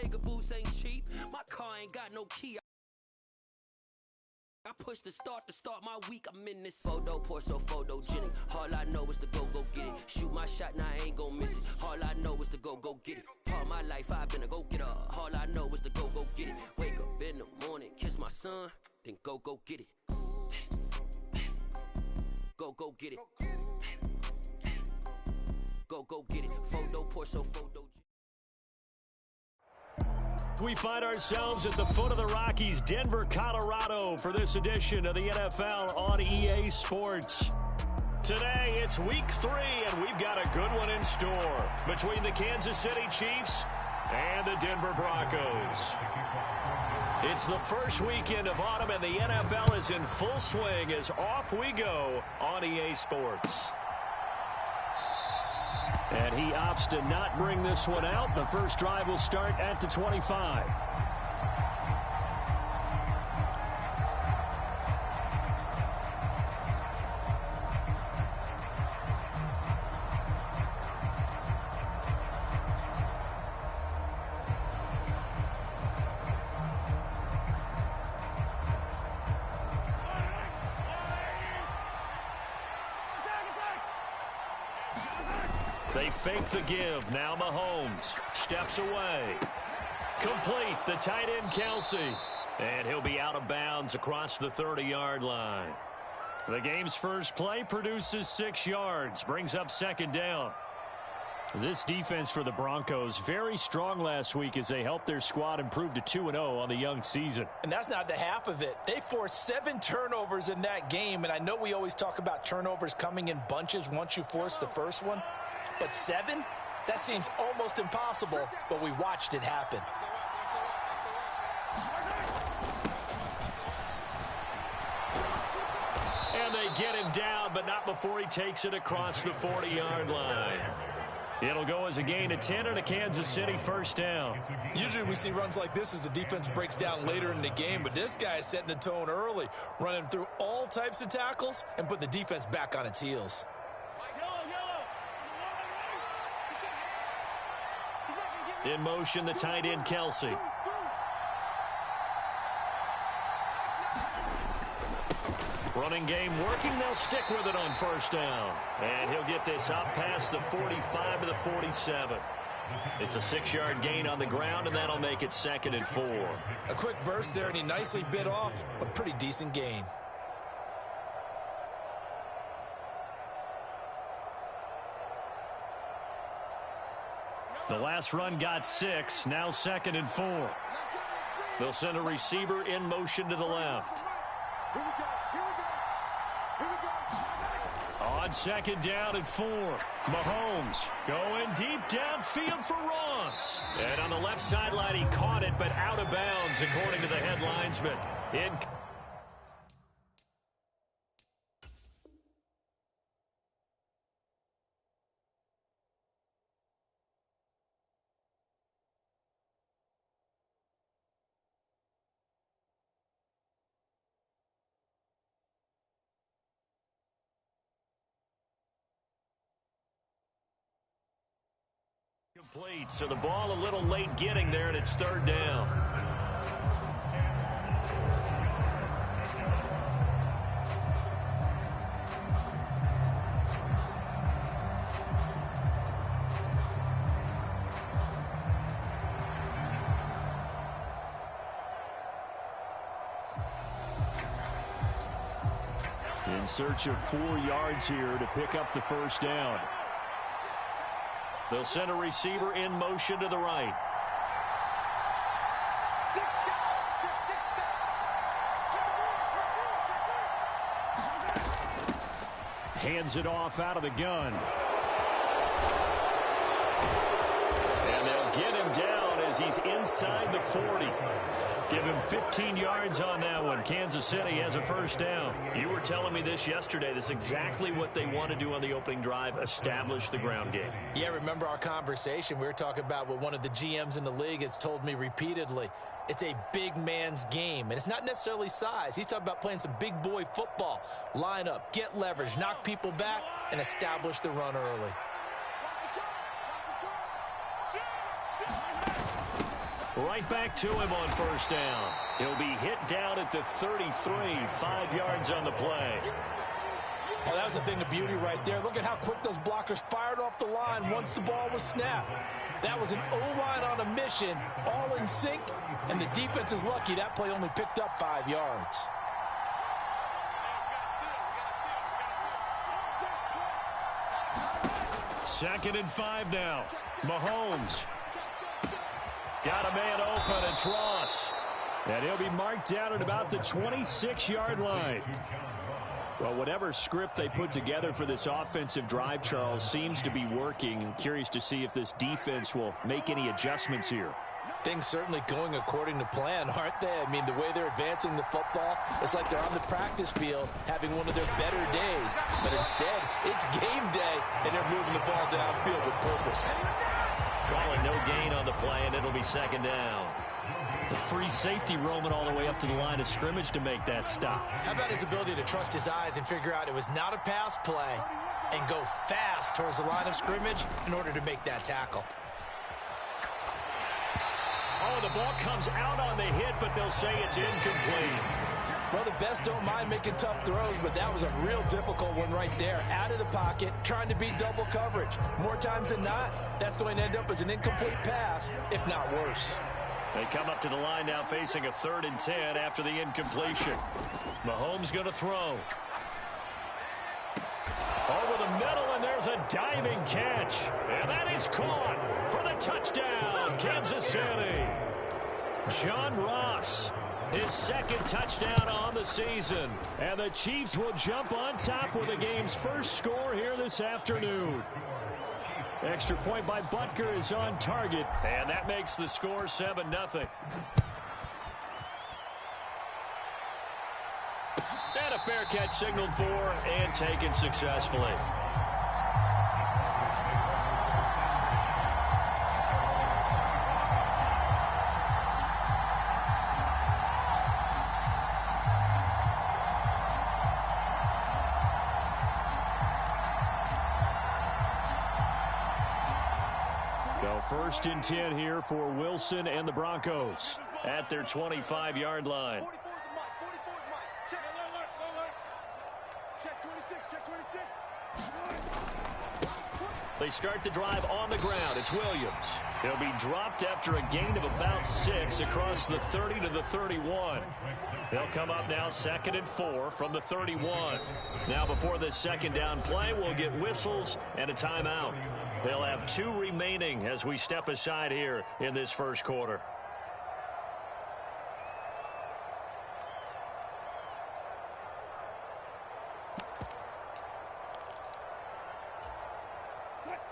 Bottega boots ain't cheap. My car ain't got no key. I push the start to start my week. I'm in this photo, pour so photogenic. All I know is to go get it. Shoot my shot, now I ain't gon' miss it. All I know is to go get it. All my life I've been a go-getter. All I know is to go get it. Wake up in the morning, kiss my son, then go get it. Go get it. Go get it. Photo, pour so photo. We find ourselves at the foot of the Rockies, Denver, Colorado, for this edition of the NFL on EA Sports. Today, it's week 3, and we've got a good one in store between the Kansas City Chiefs and the Denver Broncos. It's the first weekend of autumn, and the NFL is in full swing as off we go on EA Sports. And he opts to not bring this one out. The first drive will start at the 25. They fake the give. Now Mahomes steps away. Complete. The tight end, Kelsey. And he'll be out of bounds across the 30-yard line. The game's first play produces 6 yards. Brings up second down. This defense for the Broncos, very strong last week as they helped their squad improve to 2-0 on the young season. And that's not the half of it. They forced 7 turnovers in that game, and I know we always talk about turnovers coming in bunches once you force the first one. But 7? That seems almost impossible, but we watched it happen. And they get him down, but not before he takes it across the 40-yard line. It'll go as a gain of 10 and a Kansas City first down. Usually we see runs like this as the defense breaks down later in the game, but this guy is setting the tone early, running through all types of tackles and putting the defense back on its heels. In motion, the tight end, Kelsey. Running game working. They'll stick with it on first down. And he'll get this up past the 45 to the 47. It's a 6-yard gain on the ground, and that'll make it 2nd and 4. A quick burst there, and he nicely bit off a pretty decent gain. The last run got 6, now 2nd and 4. They'll send a receiver in motion to the left. On 2nd down and 4, Mahomes going deep downfield for Ross. And on the left sideline, he caught it, but out of bounds, according to the head linesman. Complete, so the ball a little late getting there, and it's 3rd down. In search of 4 yards here to pick up the first down. They'll send a receiver in motion to the right. Hands it off out of the gun. And they'll get him down as he's inside the 40. Give him 15 yards on that one. Kansas City has a first down. You were telling me this yesterday. This is exactly what they want to do on the opening drive, establish the ground game. Yeah, remember our conversation. We were talking about what one of the GMs in the league has told me repeatedly. It's a big man's game, and it's not necessarily size. He's talking about playing some big boy football. Line up, get leverage, knock people back, and establish the run early. Right back to him on first down. He'll be hit down at the 33, 5 yards on the play. Oh, that was a thing of beauty right there. Look at how quick those blockers fired off the line once the ball was snapped. That was an O-line on a mission, all in sync, and the defense is lucky that play only picked up 5 yards. Second and 5 now. Mahomes. Got a man open. It's Ross. And he'll be marked down at about the 26-yard line. Well, whatever script they put together for this offensive drive, Charles, seems to be working. I'm curious to see if this defense will make any adjustments here. Things certainly going according to plan, aren't they? I mean, the way they're advancing the football, it's like they're on the practice field having one of their better days. But instead, it's game day, and they're moving the ball downfield with purpose. Calling no gain on the play, and it'll be second down. The free safety roaming all the way up to the line of scrimmage to make that stop. How about his ability to trust his eyes and figure out it was not a pass play and go fast towards the line of scrimmage in order to make that tackle? Oh, the ball comes out on the hit, but they'll say it's incomplete. Well, the best don't mind making tough throws, but that was a real difficult one right there. Out of the pocket, trying to beat double coverage. More times than not, that's going to end up as an incomplete pass, if not worse. They come up to the line now facing a 3rd and 10 after the incompletion. Mahomes going to throw. Over the middle, and there's a diving catch. And that is caught for the touchdown, Kansas City. John Ross, his 2nd touchdown on the season. And the Chiefs will jump on top with the game's first score here this afternoon. Extra point by Butker is on target, and that makes the score 7-0. And a fair catch signaled for and taken successfully. So 1st and 10 here for Wilson and the Broncos at their 25-yard line. They start the drive on the ground. It's Williams. He'll be dropped after a gain of about 6 across the 30 to the 31. They'll come up now 2nd and 4 from the 31. Now before this second down play, we'll get whistles and a timeout. They'll have 2 remaining as we step aside here in this first quarter.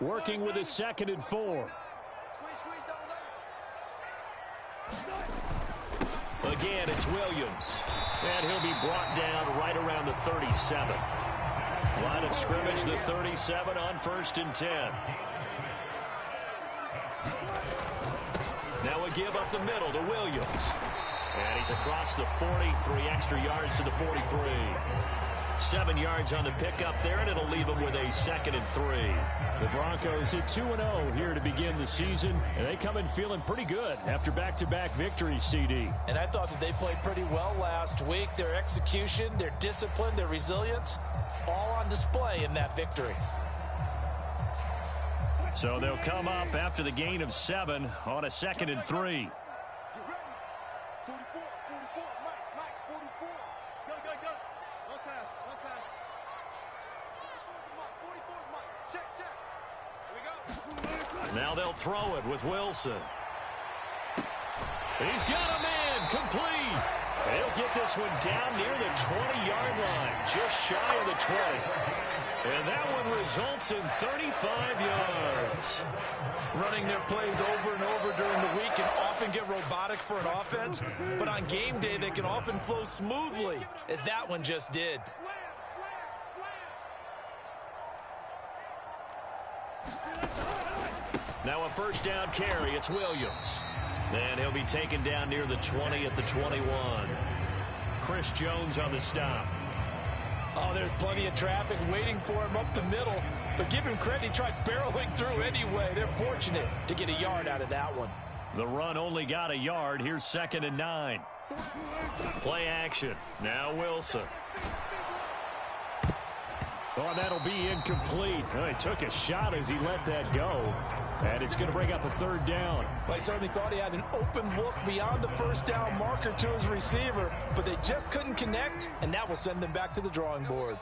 Working with a 2nd and 4. Again, it's Williams. And he'll be brought down right around the 37. Line of scrimmage, the 37 on 1st and 10. Now a give up the middle to Williams. And he's across the 40, 3 extra yards to the 43. 7 yards on the pickup there, and it'll leave them with a 2nd and 3. The Broncos hit 2-0 here to begin the season, and they come in feeling pretty good after back-to-back victories, CD. And I thought that they played pretty well last week. Their execution, their discipline, their resilience, all on display in that victory. So they'll come up after the gain of 7 on a 2nd and 3. Now they'll throw it with Wilson. He's got a man complete. They'll get this one down near the 20-yard line, just shy of the 20. And that one results in 35 yards. Running their plays over and over during the week can often get robotic for an offense, but on game day they can often flow smoothly, as that one just did. Now a first down carry. It's Williams. And he'll be taken down near the 20 at the 21. Chris Jones on the stop. Oh, there's plenty of traffic waiting for him up the middle. But give him credit, he tried barreling through anyway. They're fortunate to get a yard out of that one. The run only got a yard. Here's 2nd and 9. Play action. Now Wilson. Oh, and that'll be incomplete. Oh, he took a shot as he let that go. And it's going to bring up a 3rd down. Well, he certainly thought he had an open look beyond the first down marker to his receiver, but they just couldn't connect, and that will send them back to the drawing board.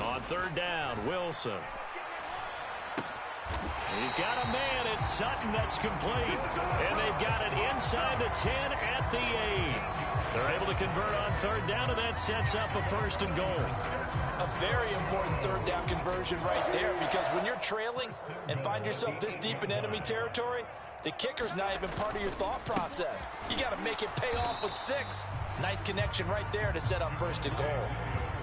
On 3rd down, Wilson. He's got a man. It's Sutton that's complete. And they've got it inside the 10 at the 8. They're able to convert on 3rd down, and that sets up a 1st and goal. A very important 3rd down conversion right there, because when you're trailing and find yourself this deep in enemy territory, the kicker's not even part of your thought process. You got to make it pay off with 6. Nice connection right there to set up 1st and goal.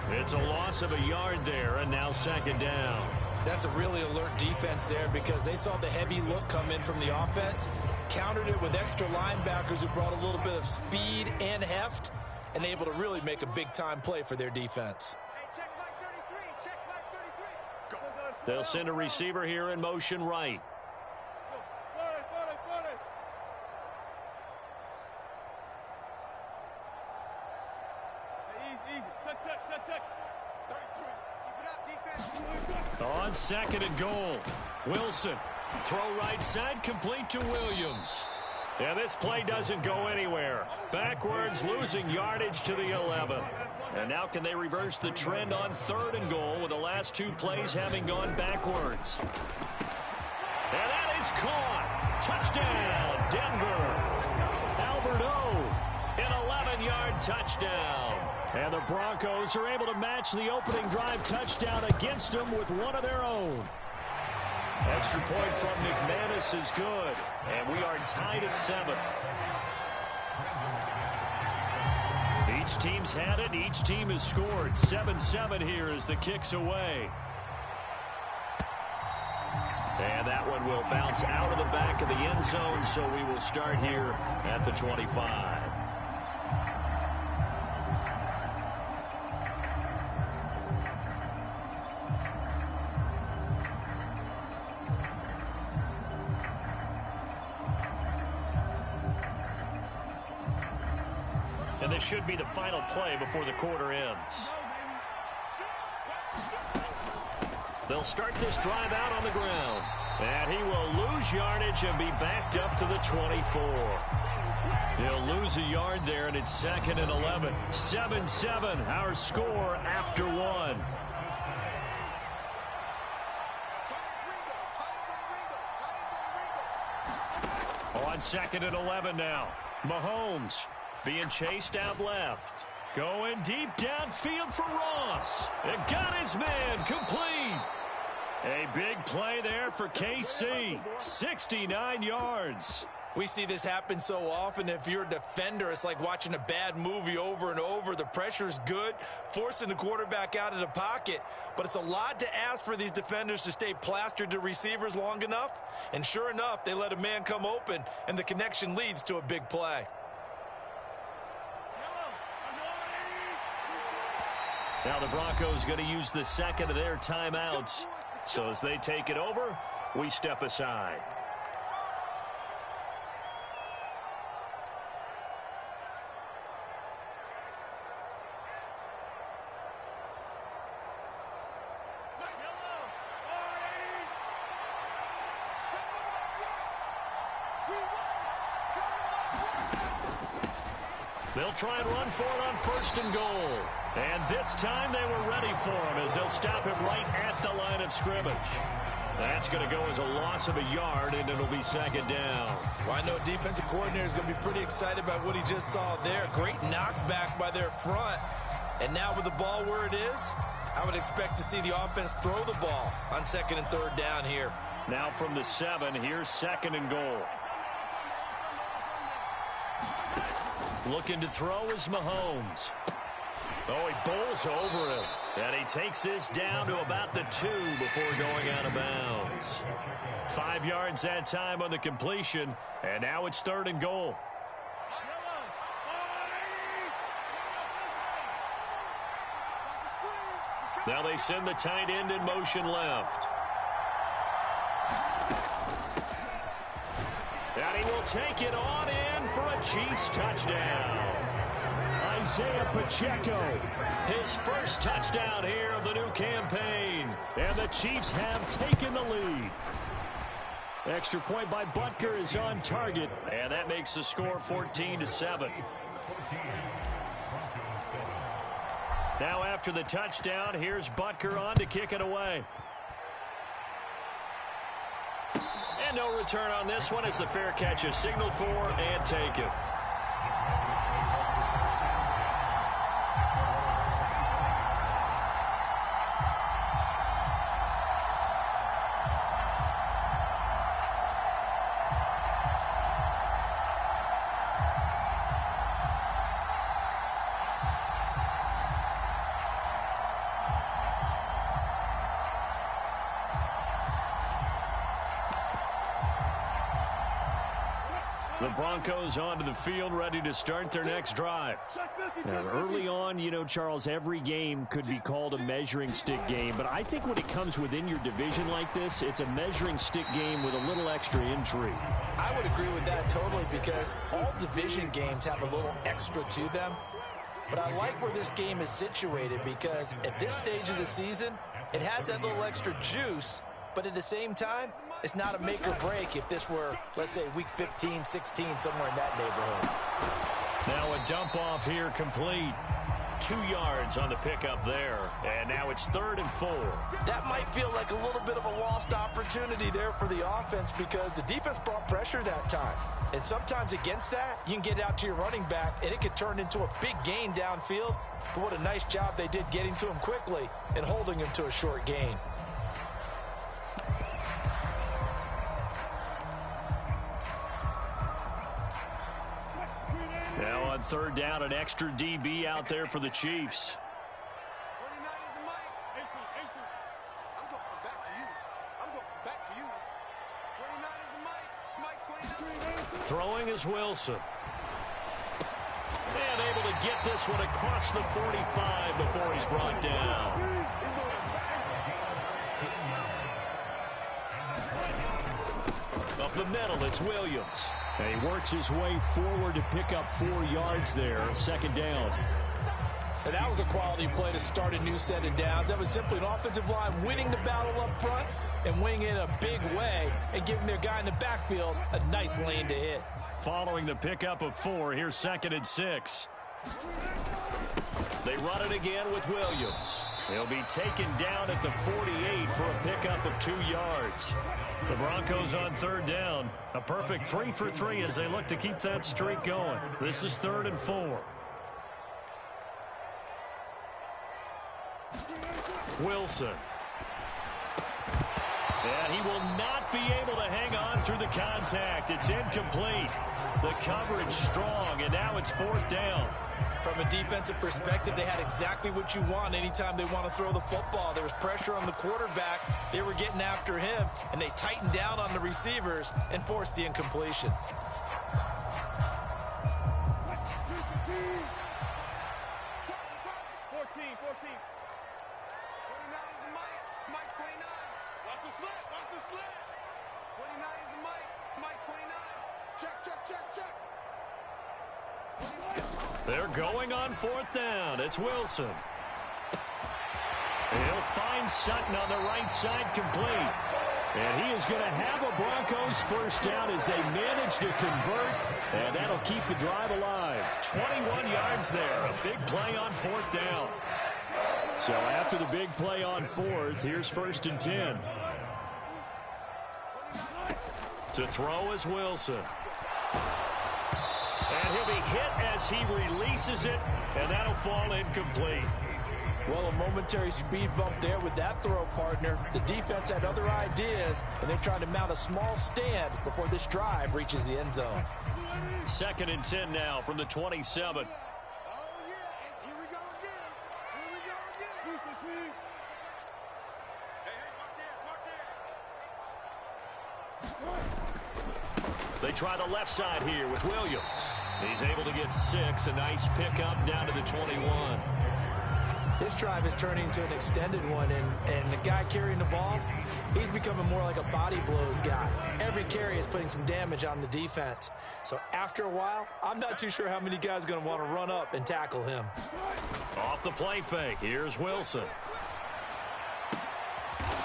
It's a loss of a yard there, and now 2nd down. That's a really alert defense there, because they saw the heavy look come in from the offense, countered it with extra linebackers who brought a little bit of speed and heft, and able to really make a big-time play for their defense. They'll send a receiver here in motion right. On 2nd and goal, Wilson. Throw right side, complete to Williams. And this play doesn't go anywhere. Backwards, losing yardage to the 11. And now can they reverse the trend on 3rd and goal with the last 2 plays having gone backwards? And that is caught. Touchdown, Denver. Alberto, an 11-yard touchdown. And the Broncos are able to match the opening drive touchdown against them with one of their own. Extra point from McManus is good. And we are tied at 7. Each team's had it. Each team has scored. 7-7 here as the kick's away. And that one will bounce out of the back of the end zone, so we will start here at the 25. And this should be the final play before the quarter ends. They'll start this drive out on the ground. And he will lose yardage and be backed up to the 24. He'll lose a yard there, and it's 2nd and 11. 7-7, our score after 1. On 2nd and 11 now. Mahomes being chased out left. Going deep downfield for Ross. And got his man complete. A big play there for KC. 69 yards. We see this happen so often. If you're a defender, it's like watching a bad movie over and over. The pressure's good, forcing the quarterback out of the pocket. But it's a lot to ask for these defenders to stay plastered to receivers long enough. And sure enough, they let a man come open, and the connection leads to a big play. Now the Broncos going to use the 2nd of their timeouts. So as they take it over, we step aside. They'll try and run for it on 1st and goal. And this time they were ready for him as they'll stop him right at the line of scrimmage. That's going to go as a loss of a yard, and it'll be 2nd down. Well, I know defensive coordinator is going to be pretty excited about what he just saw there. Great knockback by their front. And now with the ball where it is, I would expect to see the offense throw the ball on 2nd and 3rd down here. Now from the 7, here's 2nd and goal. Looking to throw is Mahomes. Oh, he bowls over him. And he takes this down to about the 2 before going out of bounds. 5 yards that time on the completion, and now it's 3rd and goal. Now they send the tight end in motion left. And he will take it on in for a Chiefs touchdown. Isaiah Pacheco, his first touchdown here of the new campaign. And the Chiefs have taken the lead. Extra point by Butker is on target. And that makes the score 14-7. Now after the touchdown, here's Butker on to kick it away. And no return on this one as the fair catch is signaled for and taken. The Broncos onto the field, ready to start their next drive. Now, early on, you know, Charles, every game could be called a measuring stick game. But I think when it comes within your division like this, it's a measuring stick game with a little extra intrigue. I would agree with that totally because all division games have a little extra to them. But I like where this game is situated because at this stage of the season, it has that little extra juice. But at the same time, it's not a make or break if this were, let's say, week 15, 16, somewhere in that neighborhood. Now a dump off here complete. 2 yards on the pickup there. And now it's 3rd and 4. That might feel like a little bit of a lost opportunity there for the offense because the defense brought pressure that time. And sometimes against that, you can get out to your running back, and it could turn into a big gain downfield. But what a nice job they did getting to him quickly and holding him to a short gain. Now on 3rd down, an extra DB out there for the Chiefs. Throwing is Wilson. And able to get this one across the 45 before he's brought down. Up the middle, it's Williams. And he works his way forward to pick up 4 yards there, 2nd down. And that was a quality play to start a new set of downs. That was simply an offensive line winning the battle up front and winning it in a big way and giving their guy in the backfield a nice lane to hit. Following the pickup of 4, here's 2nd and 6. They run it again with Williams. He'll be taken down at the 48 for a pickup of 2 yards. The Broncos on 3rd down. A perfect 3 for 3 as they look to keep that streak going. This is 3rd and 4. Wilson. And he will not be able to hang on through the contact. It's incomplete. The coverage strong, and now it's 4th down. From a defensive perspective, they had exactly what you want anytime they want to throw the football. There was pressure on the quarterback. They were getting after him, and they tightened down on the receivers and forced the incompletion. They're going on 4th down. It's Wilson. He'll find Sutton on the right side complete. And he is going to have a Broncos 1st down as they manage to convert. And that'll keep the drive alive. 21 yards there. A big play on 4th down. So after the big play on 4th, here's 1st and 10. To throw is Wilson. And he'll be hit as he releases it, and that'll fall incomplete. Well, a momentary speed bump there with that throw, partner. The defense had other ideas, and they're trying to mount a small stand before this drive reaches the end zone. 2nd and 10 now from the 27. They try the left side here with Williams. He's able to get 6. A nice pickup down to the 21. This drive is turning into an extended one, and the guy carrying the ball, he's becoming more like a body blows guy. Every carry is putting some damage on the defense. So after a while, I'm not too sure how many guys are going to want to run up and tackle him. Off the play fake, here's Wilson.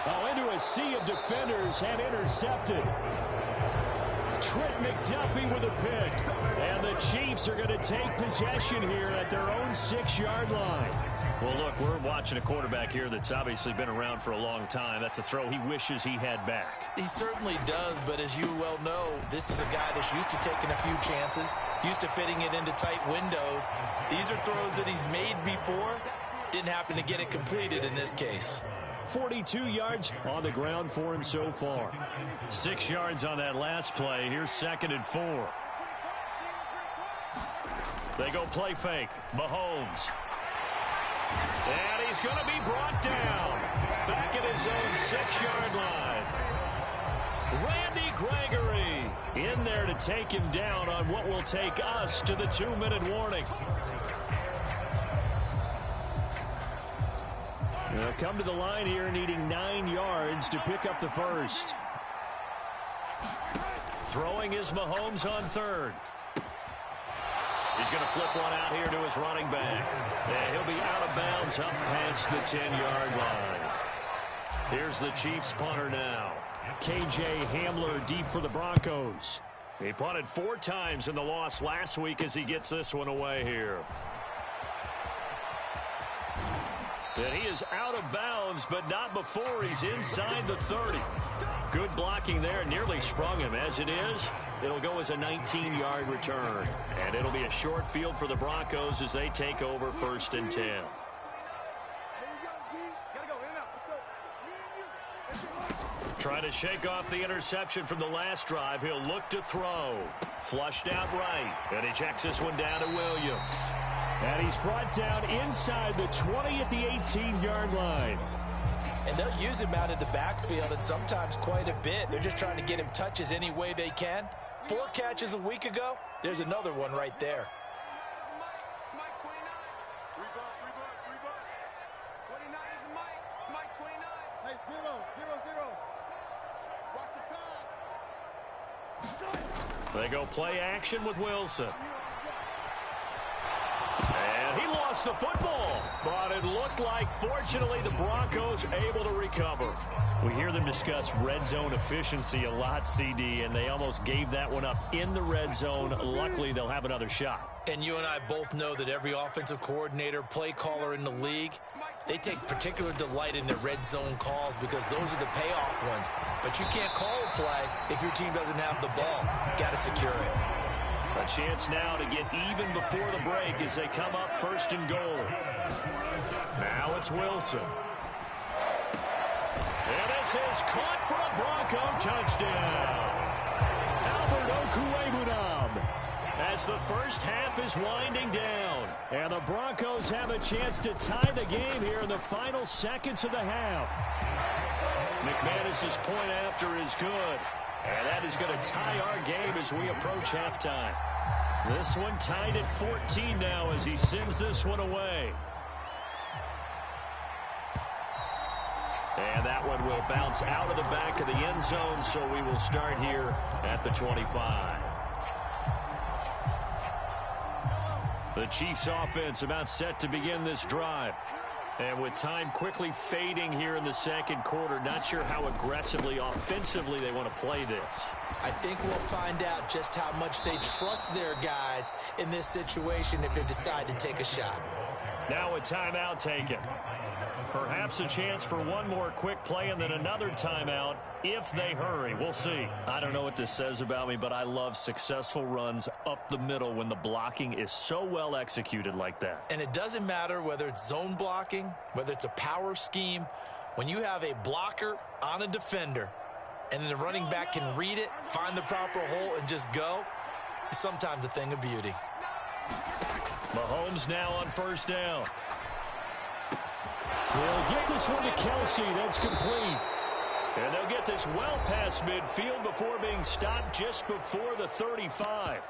Oh, into a sea of defenders and intercepted. Trent McDuffie with a pick. And the Chiefs are going to take possession here at their own 6-yard line. Well, look, we're watching a quarterback here that's obviously been around for a long time. That's a throw he wishes he had back. He certainly does, but as you well know, this is a guy that's used to taking a few chances, used to fitting it into tight windows. These are throws that he's made before. Didn't happen to get it completed in this case. 42 yards on the ground for him so far. 6 yards on that last play. Here's 2nd and 4. They go play fake. Mahomes. And he's going to be brought down. Back at his own 6-yard line. Randy Gregory in there to take him down on what will take us to the 2-minute warning. They'll come to the line here needing 9 yards to pick up the first. Throwing is Mahomes on 3rd. He's going to flip one out here to his running back. And he'll be out of bounds up past the 10-yard line. Here's the Chiefs punter now. KJ Hamler deep for the Broncos. He punted 4 times in the loss last week as he gets this one away here. And he is out of bounds, but not before he's inside the 30. Good blocking there, nearly sprung him. As it is, it'll go as a 19-yard return. And it'll be a short field for the Broncos as they take over 1st and 10. Trying to shake off the interception from the last drive. He'll look to throw. Flushed out right. And he checks this one down to Williams. And he's brought down inside the 20 at the 18-yard line. And they'll use him out in the backfield, and sometimes quite a bit. They're just trying to get him touches any way they can. 4 catches a week ago. There's another one right there. They go play action with Wilson. And he lost the football, but it looked like, fortunately, the Broncos able to recover. We hear them discuss red zone efficiency a lot, CD, and they almost gave that one up in the red zone. Luckily, they'll have another shot. And you and I both know that every offensive coordinator, play caller in the league, they take particular delight in their red zone calls because those are the payoff ones. But you can't call a play if your team doesn't have the ball. Got to secure it. A chance now to get even before the break as they come up 1st and goal. Now it's Wilson. And this is caught for a Bronco touchdown. Albert Okwuegbunam. As the first half is winding down. And the Broncos have a chance to tie the game here in the final seconds of the half. McManus's point after is good. And that is going to tie our game as we approach halftime. This one tied at 14 now as he sends this one away. And that one will bounce out of the back of the end zone, so we will start here at the 25. The Chiefs offense about set to begin this drive. And with time quickly fading here in the second quarter, not sure how aggressively, offensively they want to play this. I think we'll find out just how much they trust their guys in this situation if they decide to take a shot. Now a timeout taken. Perhaps a chance for one more quick play and then another timeout if they hurry. We'll see. I don't know what this says about me, but I love successful runs up the middle when the blocking is so well executed like that. And it doesn't matter whether it's zone blocking, whether it's a power scheme. When you have a blocker on a defender and then the running back can read it, find the proper hole, and just go, it's sometimes a thing of beauty. Mahomes now on 1st down. They'll get this one to Kelsey. That's complete. And they'll get this well past midfield before being stopped just before the 35.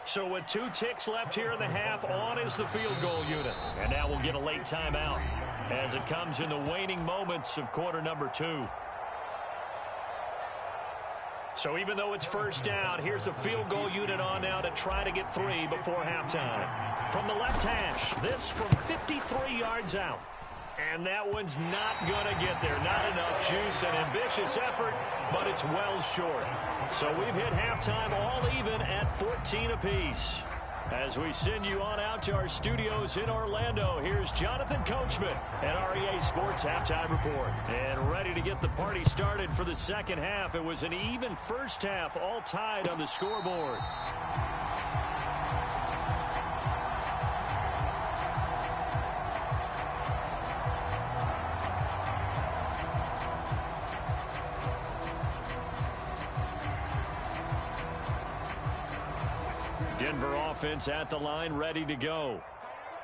So with 2 ticks left here in the half, on is the field goal unit. And now we'll get a late timeout as it comes in the waning moments of quarter number 2. So even though it's first down, here's the field goal unit on now to try to get 3 before halftime. From the left hash, this from 53 yards out. And that one's not going to get there. Not enough juice, an ambitious effort, but it's well short. So we've hit halftime all even at 14 apiece. As we send you on out to our studios in Orlando, here's Jonathan Coachman at REA Sports Halftime Report. And ready to get the party started for the second half. It was an even first half, all tied on the scoreboard. Denver offense at the line, ready to go.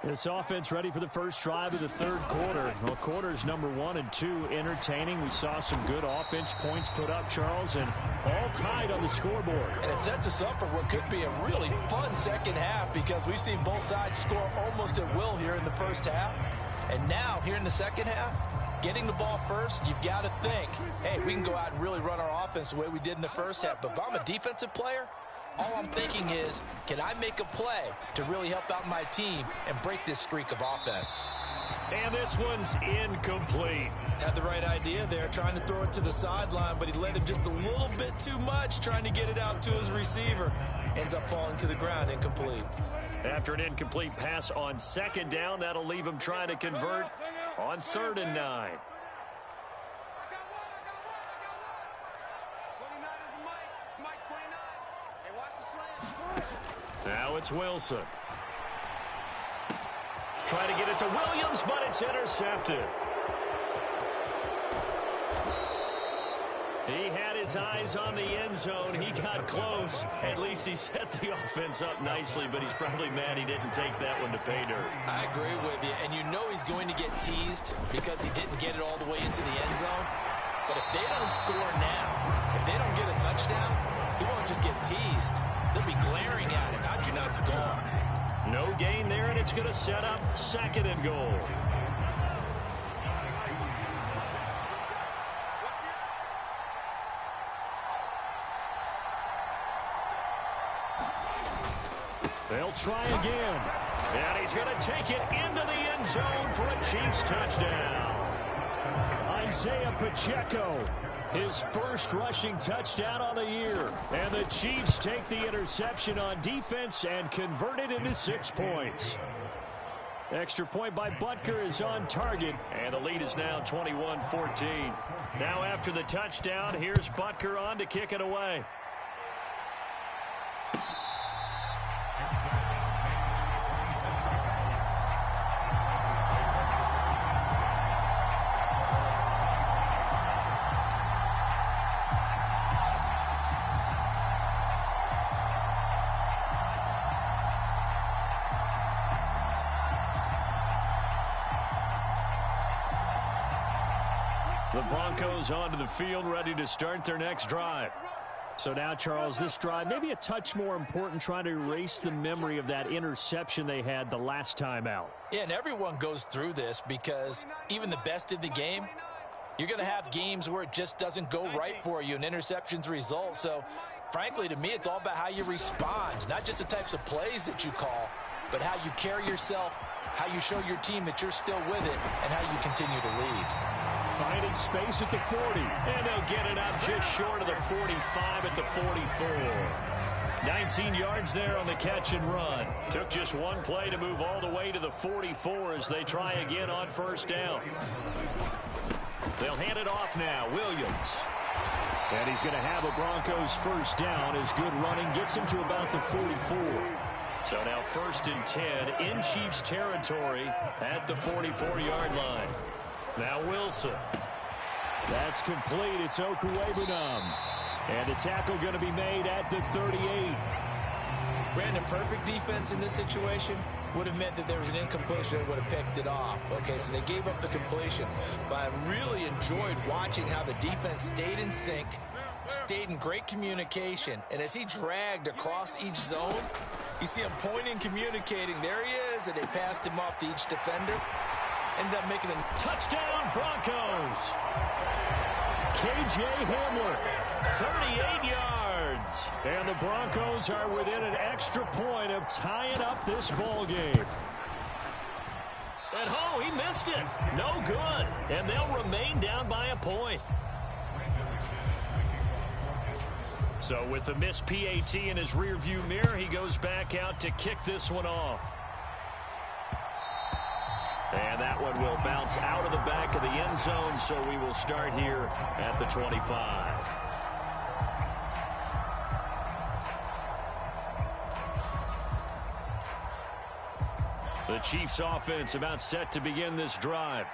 This offense ready for the first drive of the third quarter. Well, quarters number 1 and 2 entertaining. We saw some good offense points put up, Charles, and all tied on the scoreboard. And it sets us up for what could be a really fun second half because we've seen both sides score almost at will here in the first half. And now, here in the second half, getting the ball first, you've got to think, hey, we can go out and really run our offense the way we did in the first half. But if I'm a defensive player, all I'm thinking is, can I make a play to really help out my team and break this streak of offense? And this one's incomplete. Had the right idea there, trying to throw it to the sideline, but he led him just a little bit too much, trying to get it out to his receiver. Ends up falling to the ground, incomplete. After an incomplete pass on second down, that'll leave him trying to convert on 3rd and 9. Now it's Wilson. Trying to get it to Williams, but it's intercepted. He had his eyes on the end zone. He got close. At least he set the offense up nicely, but he's probably mad he didn't take that one to pay dirt. I agree with you, and you know he's going to get teased because he didn't get it all the way into the end zone. But if they don't score now, if they don't get a touchdown, he won't just get teased. They'll be glaring at him. How'd you not score? No gain there, and it's going to set up 2nd and goal. They'll try again. And he's going to take it into the end zone for a Chiefs touchdown. Isaiah Pacheco, his first rushing touchdown on the year. And the Chiefs take the interception on defense and convert it into 6 points. Extra point by Butker is on target. And the lead is now 21-14. Now after the touchdown, here's Butker on to kick it away. The Broncos onto the field, ready to start their next drive. So now, Charles, this drive maybe a touch more important, trying to erase the memory of that interception they had the last time out. Yeah, and everyone goes through this because even the best in the game, you're going to have games where it just doesn't go right for you and interceptions result. So, frankly, to me, it's all about how you respond, not just the types of plays that you call, but how you carry yourself, how you show your team that you're still with it, and how you continue to lead. Finding space at the 40. And they'll get it up just short of the 45 at the 44. 19 yards there on the catch and run. Took just one play to move all the way to the 44 as they try again on first down. They'll hand it off now. Williams. And he's going to have a Broncos first down as good running gets him to about the 44. So now 1st and 10 in Chiefs territory at the 44-yard line. Now Wilson. That's complete. It's Okuwebunam. And the tackle going to be made at the 38. Brandon, perfect defense in this situation would have meant that there was an incompletion and would have picked it off. Okay, so they gave up the completion. But I really enjoyed watching how the defense stayed in sync, stayed in great communication, and as he dragged across each zone, you see him pointing, communicating. There he is, and they passed him off to each defender. Ended up making a touchdown, Broncos. KJ Hamler, 38 yards. And the Broncos are within an extra point of tying up this ball game. And oh, he missed it. No good. And they'll remain down by a point. So with the missed PAT in his rearview mirror, he goes back out to kick this one off. And that one will bounce out of the back of the end zone, so we will start here at the 25. The Chiefs offense about set to begin this drive.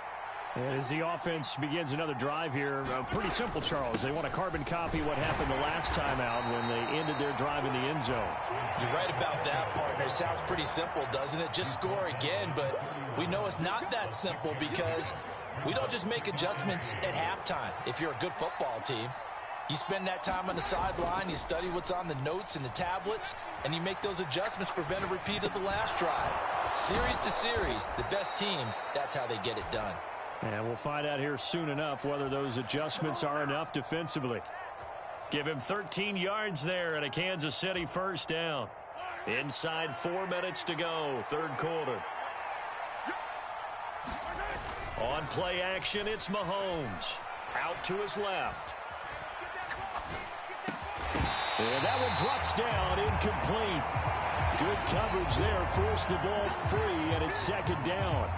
And as the offense begins another drive here, pretty simple, Charles. They want to carbon copy what happened the last time out when they ended their drive in the end zone. You're right about that, partner. It sounds pretty simple, doesn't it? Just score again, but we know it's not that simple because we don't just make adjustments at halftime if you're a good football team. You spend that time on the sideline, you study what's on the notes and the tablets, and you make those adjustments to prevent a repeat of the last drive. Series to series, the best teams, that's how they get it done. And we'll find out here soon enough whether those adjustments are enough defensively. Give him 13 yards there and a Kansas City first down. Inside 4 minutes to go, third quarter. On play action, it's Mahomes. Out to his left. And that one drops down, incomplete. Good coverage there, forced the ball free, and it's second down.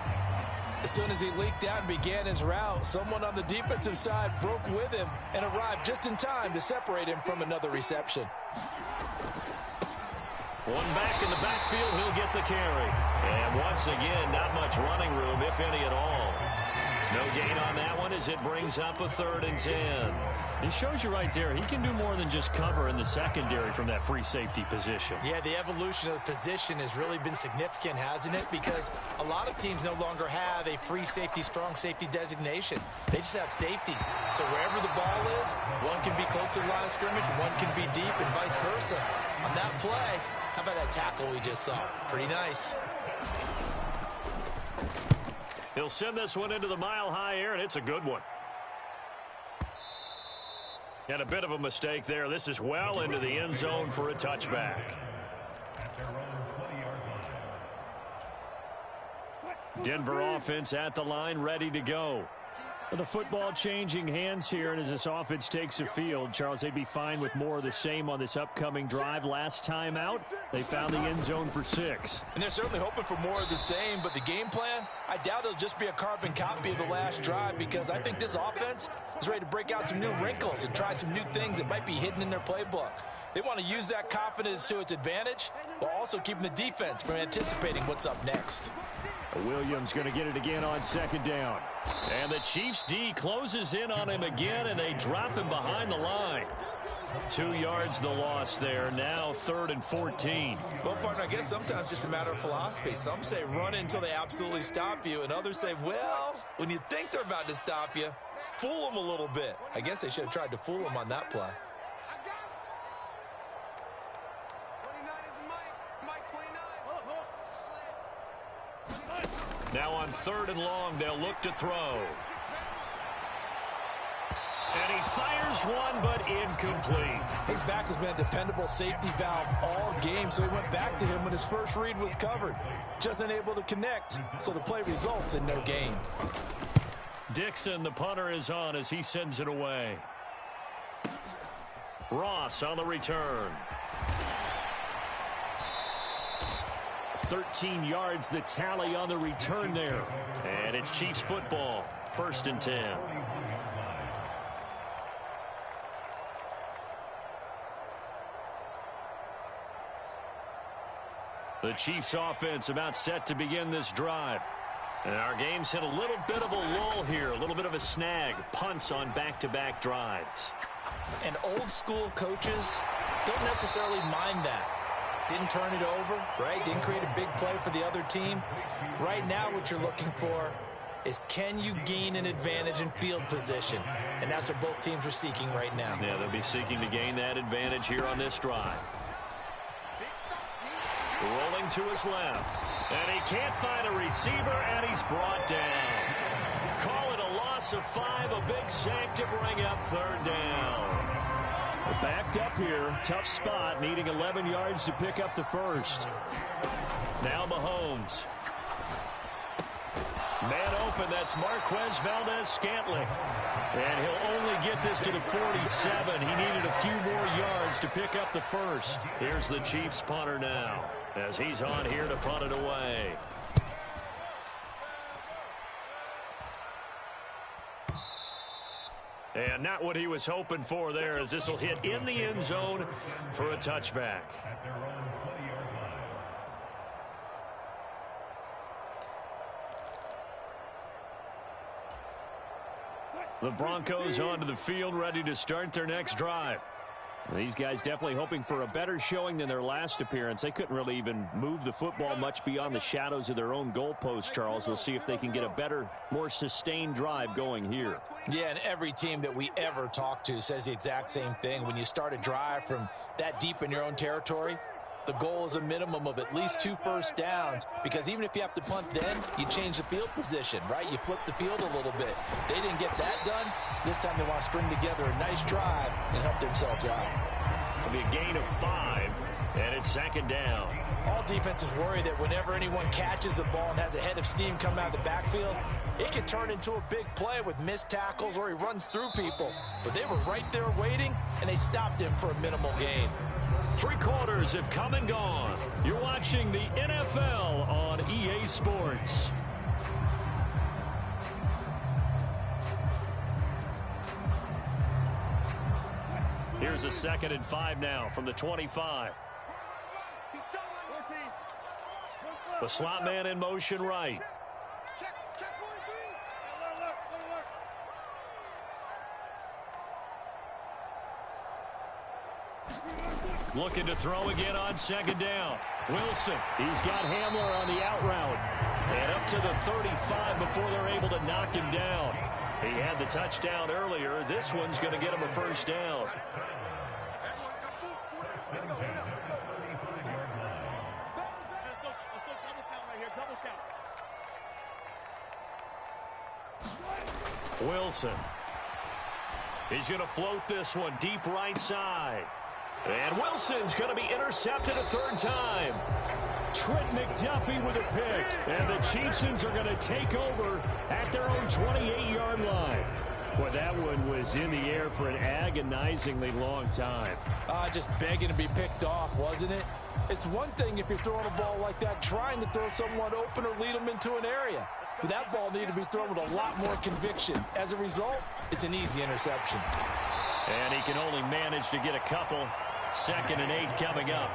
As soon as he leaked out and began his route, someone on the defensive side broke with him and arrived just in time to separate him from another reception. One back in the backfield, he'll get the carry. And once again, not much running room, if any at all. No gain on that one as it brings up a 3rd and 10. It shows you right there, he can do more than just cover in the secondary from that free safety position. Yeah, the evolution of the position has really been significant, hasn't it? Because a lot of teams no longer have a free safety, strong safety designation. They just have safeties. So wherever the ball is, one can be close to the line of scrimmage, one can be deep, and vice versa. On that play, how about that tackle we just saw? Pretty nice. He'll send this one into the mile-high air, and it's a good one. And a bit of a mistake there. This is well into the end zone for a touchback. Denver offense at the line, ready to go. The football changing hands here, and as this offense takes the field, Charles, they'd be fine with more of the same on this upcoming drive. Last time out, they found the end zone for 6. And they're certainly hoping for more of the same, but the game plan, I doubt it'll just be a carbon copy of the last drive because I think this offense is ready to break out some new wrinkles and try some new things that might be hidden in their playbook. They want to use that confidence to its advantage while also keeping the defense from anticipating what's up next. Williams going to get it again on second down. And the Chiefs D closes in on him again, and they drop him behind the line. 2 yards the loss there. Now 3rd and 14. Well, partner, I guess sometimes it's just a matter of philosophy. Some say run until they absolutely stop you, and others say, well, when you think they're about to stop you, fool them a little bit. I guess they should have tried to fool them on that play. Now on 3rd and long, they'll look to throw. And he fires one, but incomplete. His back has been a dependable safety valve all game, so he went back to him when his first read was covered. Just unable to connect, so the play results in no gain. Dixon, the punter, is on as he sends it away. Ross on the return. 13 yards, the tally on the return there. And it's Chiefs football, 1st and 10. The Chiefs offense about set to begin this drive. And our game's hit a little bit of a lull here, a little bit of a snag. Punts on back-to-back drives. And old school coaches don't necessarily mind that. Didn't turn it over, right? Didn't create a big play for the other team. Right now what you're looking for is, can you gain an advantage in field position? And that's what both teams are seeking right now. Yeah, they'll be seeking to gain that advantage here on this drive. Rolling to his left. And he can't find a receiver, and he's brought down. Call it a loss of 5, a big sack to bring up third down. Backed up here, tough spot, needing 11 yards to pick up the first. Now Mahomes. Man open, that's Marquez Valdez-Scantling. And he'll only get this to the 47. He needed a few more yards to pick up the first. Here's the Chiefs punter now, as he's on here to punt it away. And not what he was hoping for there, as this will hit in the end zone for a touchback. The Broncos onto the field, ready to start their next drive. These guys definitely hoping for a better showing than their last appearance. They couldn't really even move the football much beyond the shadows of their own goalpost, Charles. We'll see if they can get a better, more sustained drive going here. Yeah, and every team that we ever talk to says the exact same thing. When you start a drive from that deep in your own territory, the goal is a minimum of at least 2 first downs, because even if you have to punt then, you change the field position, right? You flip the field a little bit. They didn't get that done. This time they want to string together a nice drive and help themselves out. It'll be a gain of 5, and it's second down. All defenses worry that whenever anyone catches the ball and has a head of steam come out of the backfield, it can turn into a big play with missed tackles or he runs through people. But they were right there waiting, and they stopped him for a minimal gain. 3 quarters have come and gone. You're watching the NFL on EA Sports. Here's a 2nd and 5 now from the 25. The slot man in motion right. Looking to throw again on 2nd down. Wilson. He's got Hamler on the out route. And up to the 35 before they're able to knock him down. He had the touchdown earlier. This one's going to get him a first down. Wilson. He's going to float this one deep right side. And Wilson's going to be intercepted a 3rd time. Trent McDuffie with a pick. And the Chiefs are going to take over at their own 28-yard line. Boy, that one was in the air for an agonizingly long time. Just begging to be picked off, wasn't it? It's one thing if you're throwing a ball like that, trying to throw someone open or lead them into an area. But that ball needed to be thrown with a lot more conviction. As a result, it's an easy interception. And he can only manage to get a couple. 2nd and 8 coming up.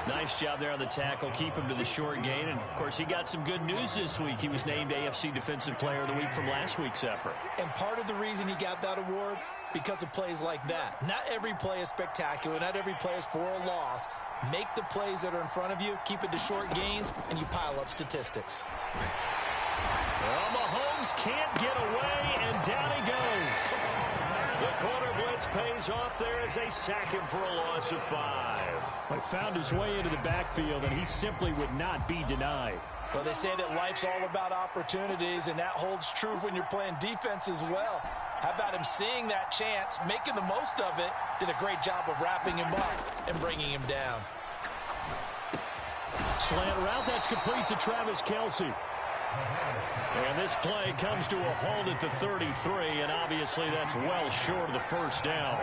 Nice job there on the tackle. Keep him to the short gain. And, of course, he got some good news this week. He was named AFC Defensive Player of the Week from last week's effort. And part of the reason he got that award, because of plays like that. Not every play is spectacular. Not every play is for a loss. Make the plays that are in front of you, keep it to short gains, and you pile up statistics. Well, Mahomes can't get away, and down he goes. The corner blitz pays off there as they sack him for a loss of 5. He found his way into the backfield, and he simply would not be denied. Well, they say that life's all about opportunities, and that holds true when you're playing defense as well. How about him seeing that chance, making the most of it, did a great job of wrapping him up and bringing him down. Slant route, that's complete to Travis Kelce. And this play comes to a halt at the 33, and obviously that's well short of the first down.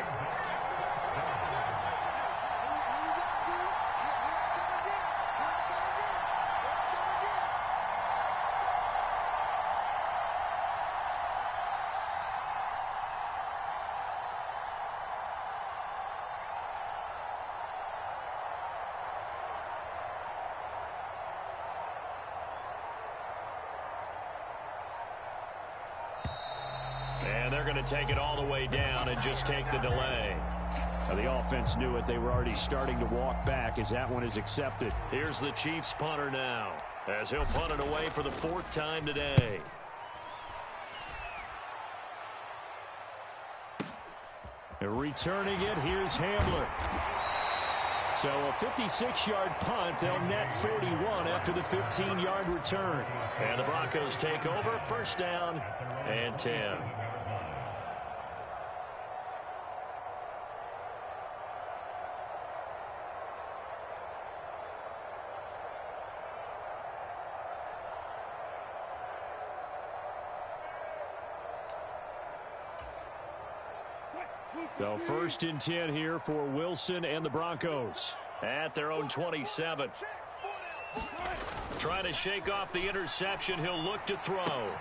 And they're going to take it all the way down and just take the delay. The offense knew it. They were already starting to walk back as that one is accepted. Here's the Chiefs punter now, as he'll punt it away for the 4th time today. Returning it, here's Hamler. So a 56-yard punt. They'll net 41 after the 15-yard return. And the Broncos take over, 1st down and 10. So 1st and 10 here for Wilson and the Broncos. At their own 27. Trying to shake off the interception. He'll look to throw.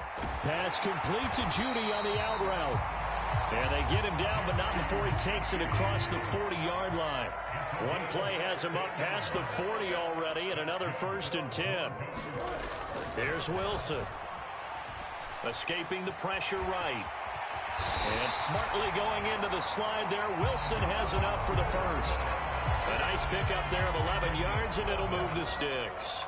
Pass complete to Judy on the out route. And they get him down, but not before he takes it across the 40-yard line. One play has him up past the 40 already, and another 1st and 10. Here's Wilson. Escaping the pressure right. And smartly going into the slide there. Wilson has enough for the 1st. A nice pickup there of 11 yards, and it'll move the sticks.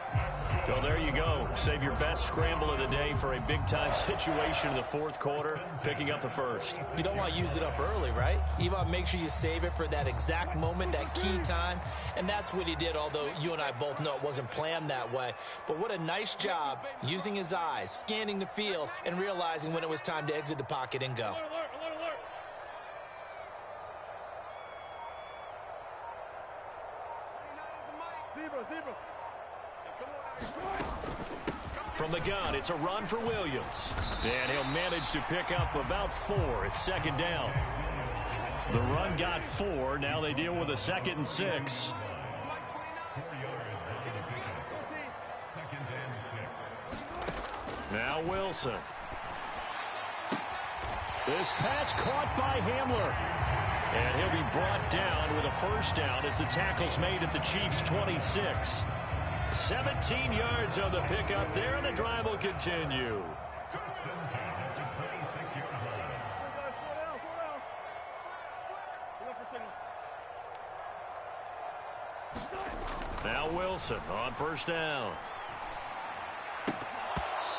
So there you go. Save your best scramble of the day for a big-time situation in the 4th quarter, picking up the 1st. You don't want to use it up early, right? You want to make sure you save it for that exact moment, that key time. And that's what he did, although you and I both know it wasn't planned that way. But what a nice job using his eyes, scanning the field, and realizing when it was time to exit the pocket and go. From the gun, it's a run for Williams. And he'll manage to pick up about 4. It's 2nd down. The run got 4. Now they deal with a 2nd and 6. Now Wilson. This pass caught by Hamler. And he'll be brought down with a 1st down as the tackle's made at the Chiefs' 26. 17 yards on the pickup there, and the drive will continue. Now Wilson on 1st down.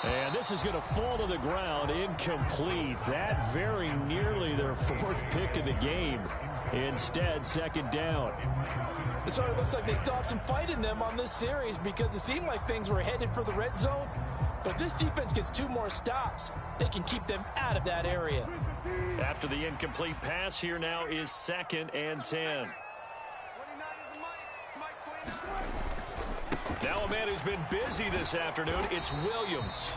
And this is going to fall to the ground, incomplete. That very nearly their 4th pick of the game. Instead, 2nd down. It sort of looks like they still have some fight in them on this series because it seemed like things were headed for the red zone. But if this defense gets 2 more stops, they can keep them out of that area. After the incomplete pass, here now is 2nd and 10. Now a man who's been busy this afternoon, it's Williams.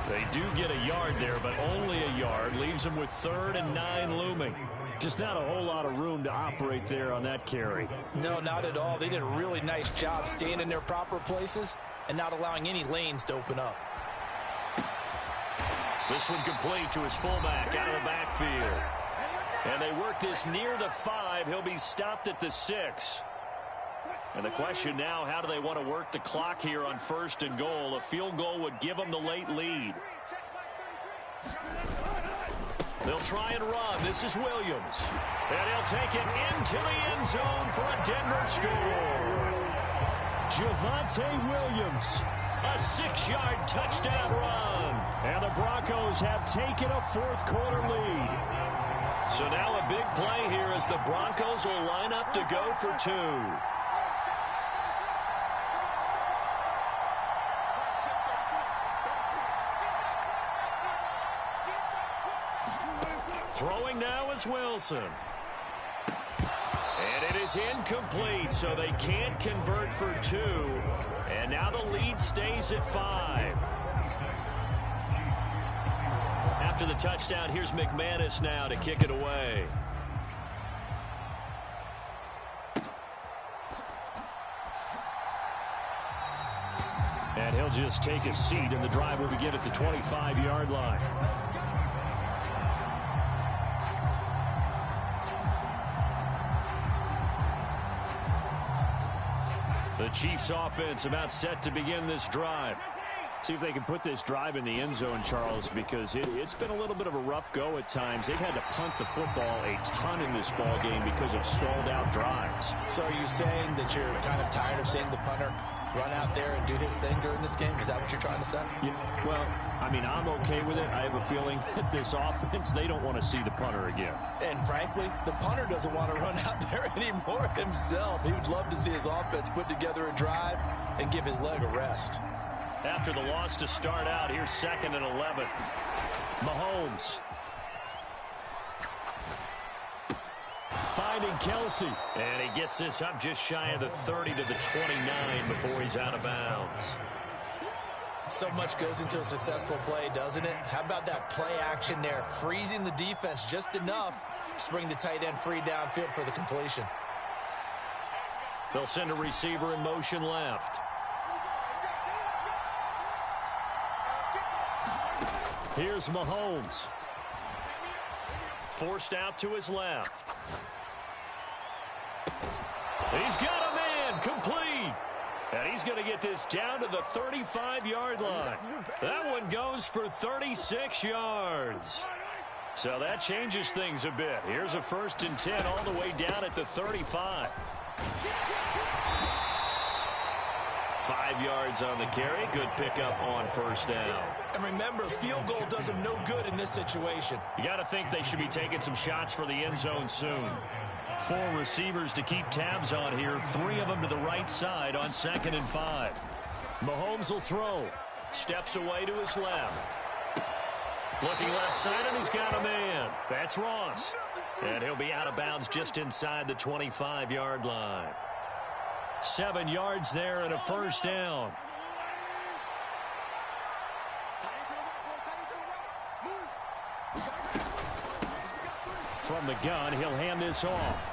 They do get a yard there, but only a yard. Leaves them with 3rd and 9 looming. Just not a whole lot of room to operate there on that carry. No, not at all. They did a really nice job staying in their proper places and not allowing any lanes to open up. This one complete to his fullback out of the backfield. And they work this near the 5. He'll be stopped at the 6. And the question now, how do they want to work the clock here on 1st and goal? A field goal would give them the late lead. They'll try and run. This is Williams. And he'll take it into the end zone for a Denver score. Javonte Williams. A 6-yard touchdown run. And the Broncos have taken a 4th quarter lead. So now a big play here as the Broncos will line up to go for 2. Throwing now is Wilson. And it is incomplete, so they can't convert for 2. And now the lead stays at 5. After the touchdown, here's McManus now to kick it away. And he'll just take a seat, and the drive will begin at the 25-yard line. The Chiefs offense about set to begin this drive. See if they can put this drive in the end zone, Charles, because it's been a little bit of a rough go at times. They've had to punt the football a ton in this ball game because of stalled-out drives. So are you saying that you're kind of tired of seeing the punter run out there and do his thing during this game? Is that what you're trying to say? Yeah, well, I mean, I'm okay with it. I have a feeling that this offense, they don't want to see the punter again. And frankly, the punter doesn't want to run out there anymore himself. He would love to see his offense put together a drive and give his leg a rest. After the loss to start out, here's 2nd and 11. Mahomes. Finding Kelsey. And he gets this up just shy of the 30 to the 29 before he's out of bounds. So much goes into a successful play, doesn't it? How about that play action there? Freezing the defense just enough to bring the tight end free downfield for the completion. They'll send a receiver in motion left. Here's Mahomes. Forced out to his left. He's got a man, complete. And he's going to get this down to the 35-yard line. That one goes for 36 yards. So that changes things a bit. Here's a 1st and 10 all the way down at the 35. 5 yards on the carry. Good pickup on 1st down. And remember, field goal does him no good in this situation. You got to think they should be taking some shots for the end zone soon. 4 receivers to keep tabs on here. 3 of them to the right side on 2nd and 5. Mahomes will throw. Steps away to his left. Looking left side, and he's got a man. That's Ross. And he'll be out of bounds just inside the 25-yard line. 7 yards there and a 1st down. From the gun, he'll hand this off.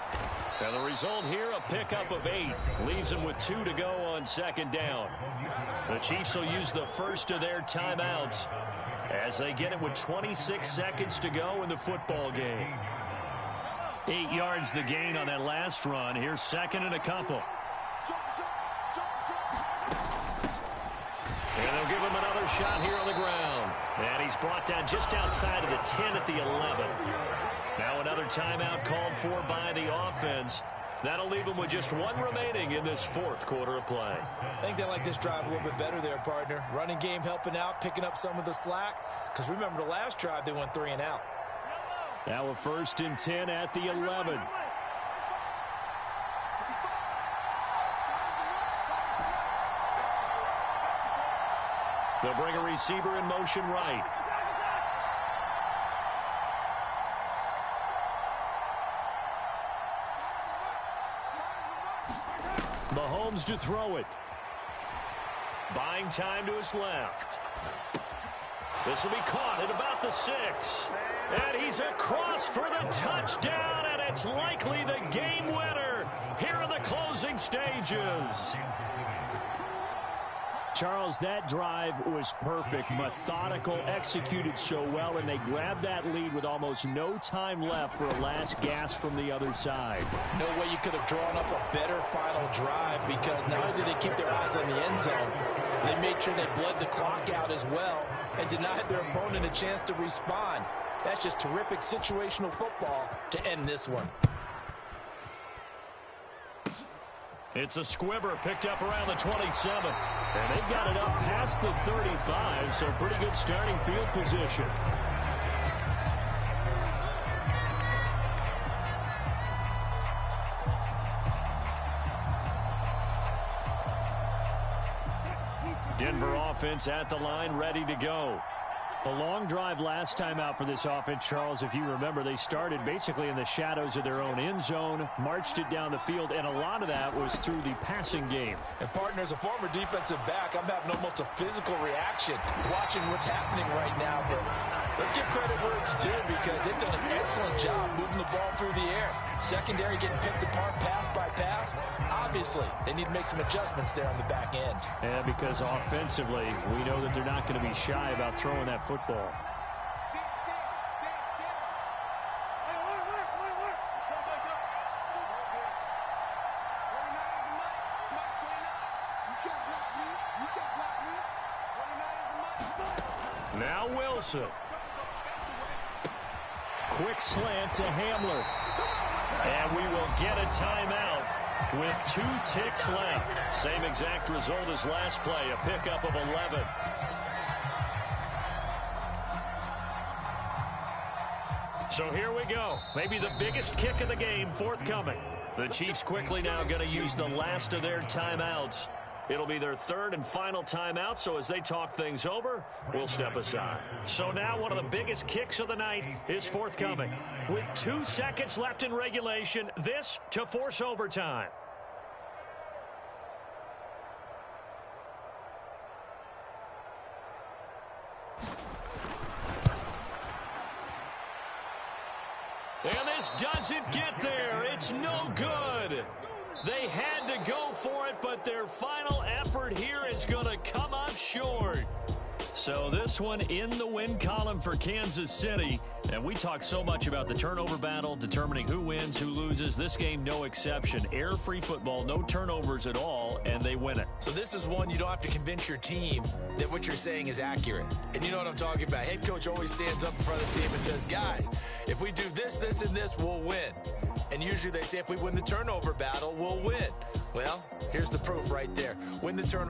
And the result here, a pickup of 8. Leaves him with 2 to go on 2nd down. The Chiefs will use the first of their timeouts as they get it with 26 seconds to go in the football game. 8 yards the gain on that last run. Here's 2nd and a couple. And they'll give him another shot here on the ground. And he's brought down just outside of the 10 at the 11. Now another timeout called for by the offense. That'll leave them with just 1 remaining in this 4th quarter of play. I think they like this drive a little bit better there, partner. Running game helping out, picking up some of the slack. Because remember, the last drive, they went 3 and out. Now a 1st and 10 at the 11. They'll bring a receiver in motion right. Mahomes to throw it. Buying time to his left. This will be caught at about the 6. And he's across for the touchdown, and it's likely the game winner here in the closing stages. Charles, that drive was perfect, methodical, executed so well, and they grabbed that lead with almost no time left for a last gasp from the other side. No way you could have drawn up a better final drive, because not only did they keep their eyes on the end zone, they made sure they bled the clock out as well and denied their opponent a chance to respond. That's just terrific situational football to end this one. It's a squibber picked up around the 27. And they've got it up past the 35, so pretty good starting field position. Denver offense at the line, ready to go. A long drive last time out for this offense, Charles. If you remember, they started basically in the shadows of their own end zone, marched it down the field, and a lot of that was through the passing game. And, partner, as a former defensive back, I'm having almost a physical reaction watching what's happening right now. But let's give credit where it's due, because they've done an excellent job moving the ball through the air. Secondary getting picked apart pass by pass. Obviously, they need to make some adjustments there on the back end. Yeah, because offensively, we know that they're not going to be shy about throwing that football. Now Wilson. Quick slant to Hamler. And we will get a timeout with 2 ticks left. Same exact result as last play, a pickup of 11. So here we go. Maybe the biggest kick of the game forthcoming. The Chiefs quickly now going to use the last of their timeouts. It'll be their 3rd and final timeout, so as they talk things over, we'll step aside. So now one of the biggest kicks of the night is forthcoming. With 2 seconds left in regulation, this to force overtime. And this doesn't get there. It's no good. They had to go for it, but their final effort here is going to come up short. So this one in the win column for Kansas City. And we talk so much about the turnover battle, determining who wins, who loses. This game, no exception. Error-free football, no turnovers at all, and they win it. So this is one you don't have to convince your team that what you're saying is accurate. And you know what I'm talking about. Head coach always stands up in front of the team and says, guys, if we do this, this, and this, we'll win. And usually they say if we win the turnover battle, we'll win. Well, here's the proof right there. Win the turnover.